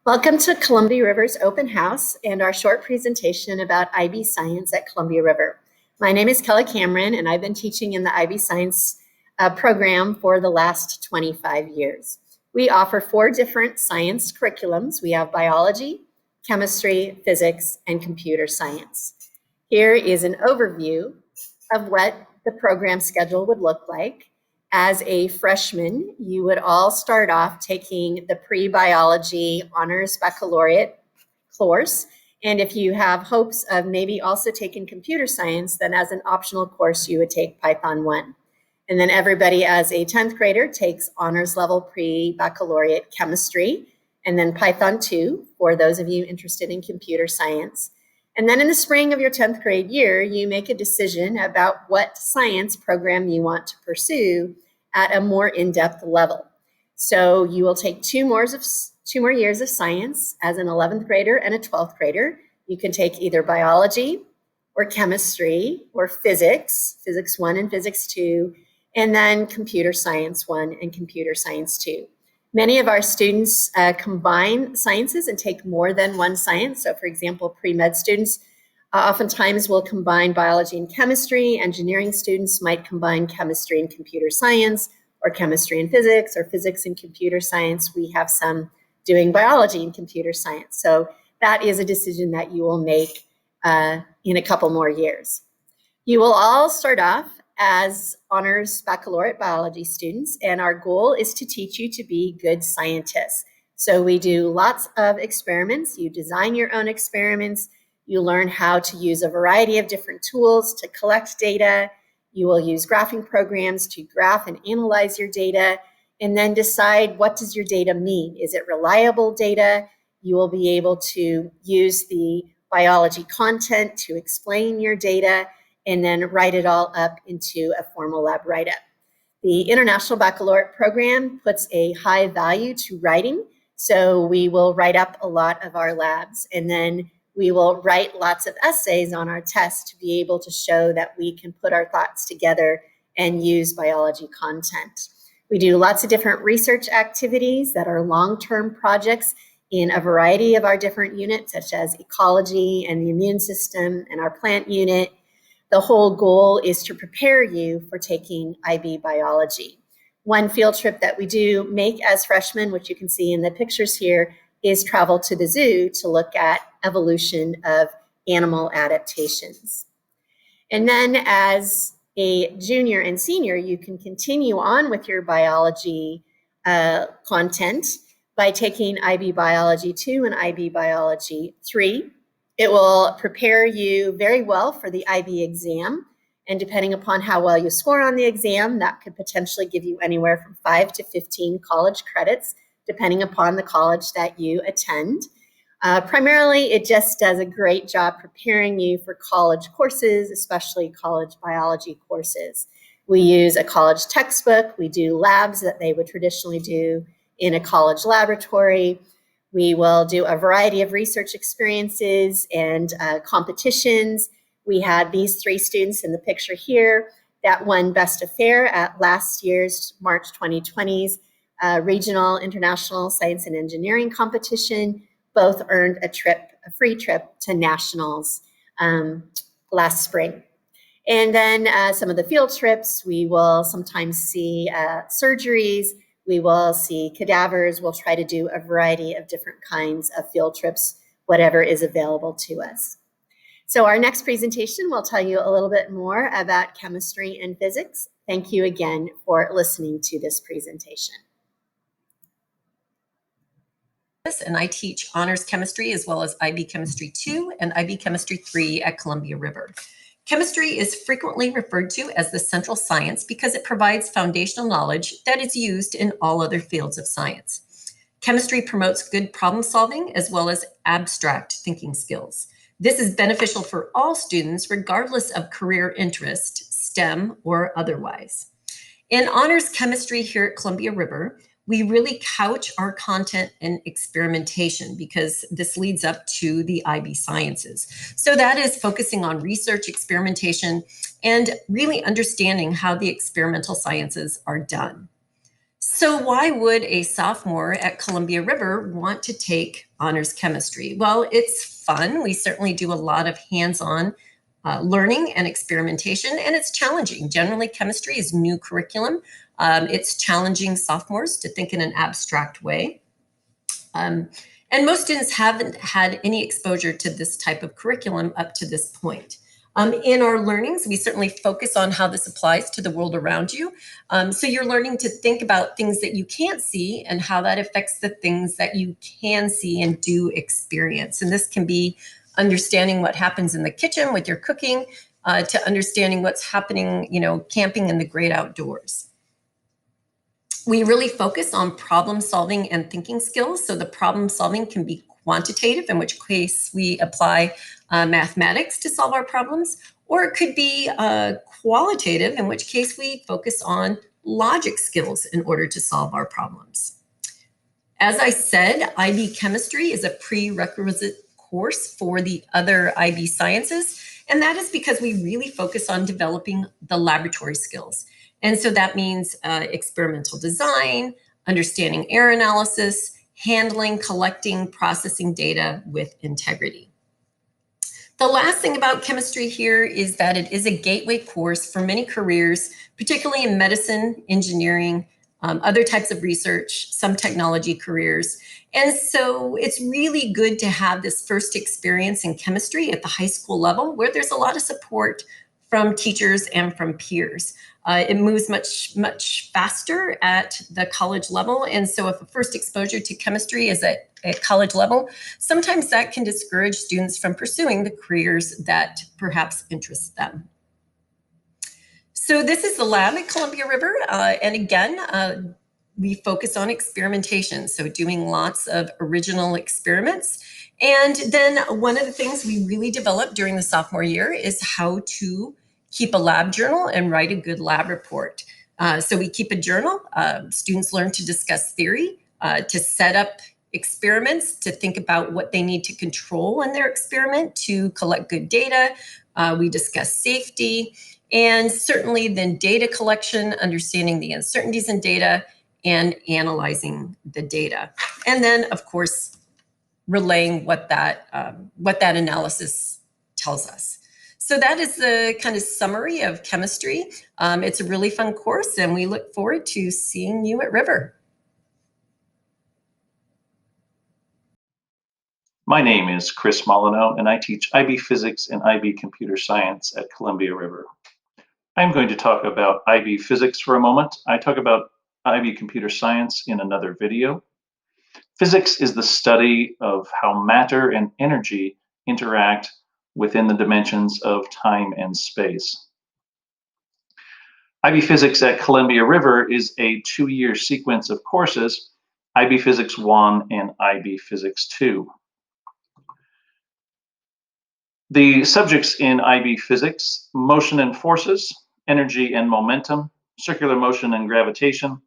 Welcome to Columbia River's open house and our short presentation about IB Science at Columbia River. My name is Kelly Cameron, and I've been teaching in the IB Science program for the last 25 years. We offer 4 different science curriculums. We have biology, chemistry, physics, and computer science. Here is an overview of what the program schedule would look like. As a freshman, you would all start off taking the pre-biology honors baccalaureate course. And if you have hopes of maybe also taking computer science, then as an optional course, you would take Python 1. And then everybody as a 10th grader takes honors level pre-baccalaureate chemistry, and then Python 2 for those of you interested in computer science. And then in the spring of your 10th grade year, you make a decision about what science program you want to pursue at a more in-depth level. So you will take 2 more years of science as an 11th grader and a 12th grader. You can take either biology or chemistry or physics 1 and physics 2, and then computer science 1 and computer science 2. Many of our students combine sciences and take more than one science. So for example, pre-med students oftentimes will combine biology and chemistry. Engineering students might combine chemistry and computer science, or chemistry and physics, or physics and computer science. We have some doing biology and computer science. So that is a decision that you will make in a couple more years. You will all start off as honors baccalaureate biology students, and our goal is to teach you to be good scientists. So we do lots of experiments. You design your own experiments. You learn how to use a variety of different tools to collect data. You will use graphing programs to graph and analyze your data, and then decide, what does your data mean? Is it reliable data? You will be able to use the biology content to explain your data, and then write it all up into a formal lab write-up. The International Baccalaureate program puts a high value to writing, so we will write up a lot of our labs, and then we will write lots of essays on our test to be able to show that we can put our thoughts together and use biology content. We do lots of different research activities that are long-term projects in a variety of our different units, such as ecology and the immune system and our plant unit. The whole goal is to prepare you for taking IB biology. One field trip that we do make as freshmen, which you can see in the pictures here, is travel to the zoo to look at evolution of animal adaptations. And then as a junior and senior, you can continue on with your biology content by taking IB Biology 2 and IB Biology 3. It will prepare you very well for the IB exam, and depending upon how well you score on the exam, that could potentially give you anywhere from 5 to 15 college credits, depending upon the college that you attend. Primarily, it just does a great job preparing you for college courses, especially college biology courses. We use a college textbook. We do labs that they would traditionally do in a college laboratory. We will do a variety of research experiences and competitions. We had these 3 students in the picture here that won Best Affair at last year's March 2020's Regional International Science and Engineering Competition. Both earned a free trip to nationals last spring. And then some of the field trips, we will sometimes see surgeries. We will see cadavers. We'll try to do a variety of different kinds of field trips, whatever is available to us. So our next presentation will tell you a little bit more about chemistry and physics. Thank you again for listening to this presentation. And I teach honors chemistry as well as IB Chemistry 2 and IB Chemistry 3 at Columbia River. Chemistry is frequently referred to as the central science because it provides foundational knowledge that is used in all other fields of science. Chemistry promotes good problem solving as well as abstract thinking skills. This is beneficial for all students regardless of career interest, STEM or otherwise. In honors chemistry here at Columbia River, we really couch our content in experimentation because this leads up to the IB sciences. So that is focusing on research, experimentation, and really understanding how the experimental sciences are done. So why would a sophomore at Columbia River want to take honors chemistry? Well, it's fun. We certainly do a lot of hands-on learning and experimentation, and it's challenging. Generally, chemistry is new curriculum. It's challenging sophomores to think in an abstract way. And most students haven't had any exposure to this type of curriculum up to this point. In our learnings, we certainly focus on how this applies to the world around you. So you're learning to think about things that you can't see and how that affects the things that you can see and do experience. And this can be understanding what happens in the kitchen with your cooking, to understanding what's happening, camping in the great outdoors. We really focus on problem solving and thinking skills. So the problem solving can be quantitative, in which case we apply mathematics to solve our problems, or it could be qualitative, in which case we focus on logic skills in order to solve our problems. As I said, IB chemistry is a prerequisite course for the other IB sciences, and that is because we really focus on developing the laboratory skills. And so that means experimental design, understanding error analysis, handling, collecting, processing data with integrity. The last thing about chemistry here is that it is a gateway course for many careers, particularly in medicine, engineering, other types of research, some technology careers. And so it's really good to have this first experience in chemistry at the high school level, where there's a lot of support from teachers and from peers. It moves much faster at the college level. And so if a first exposure to chemistry is at college level, sometimes that can discourage students from pursuing the careers that perhaps interest them. So this is the lab at Columbia River. And again, we focus on experimentation. So doing lots of original experiments. And then one of the things we really developed during the sophomore year is how to keep a lab journal and write a good lab report. So we keep a journal. Students learn to discuss theory, to set up experiments, to think about what they need to control in their experiment, to collect good data. We discuss safety, and certainly then data collection, understanding the uncertainties in data, and analyzing the data. And then, of course, relaying what that analysis tells us. So that is the kind of summary of chemistry. It's a really fun course, and we look forward to seeing you at River. My name is Chris Molyneux, and I teach IB Physics and IB Computer Science at Columbia River. I'm going to talk about IB Physics for a moment. I talk about IB Computer Science in another video. Physics is the study of how matter and energy interact within the dimensions of time and space. IB Physics at Columbia River is a 2-year sequence of courses, IB Physics 1 and IB Physics 2. The subjects in IB Physics: motion and forces, energy and momentum, circular motion and gravitation,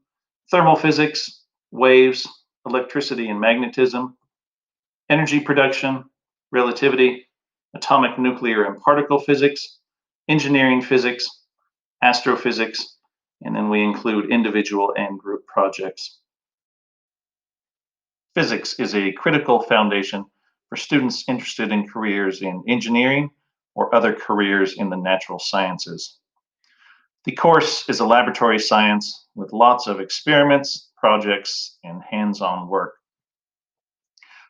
thermal physics, waves, electricity and magnetism, energy production, relativity, atomic, nuclear, and particle physics, engineering physics, astrophysics, and then we include individual and group projects. Physics is a critical foundation for students interested in careers in engineering or other careers in the natural sciences. The course is a laboratory science with lots of experiments, projects, and hands-on work.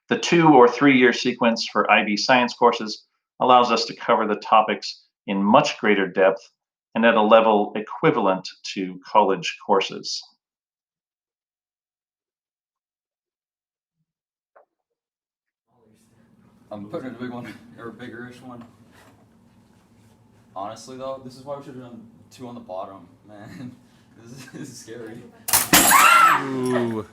The 2- or 3-year sequence for IB science courses allows us to cover the topics in much greater depth and at a level equivalent to college courses. I'm putting in a big one, or a bigger-ish one. Honestly, though, this is why we should have done 2 on the bottom, man. This is scary. Ooh.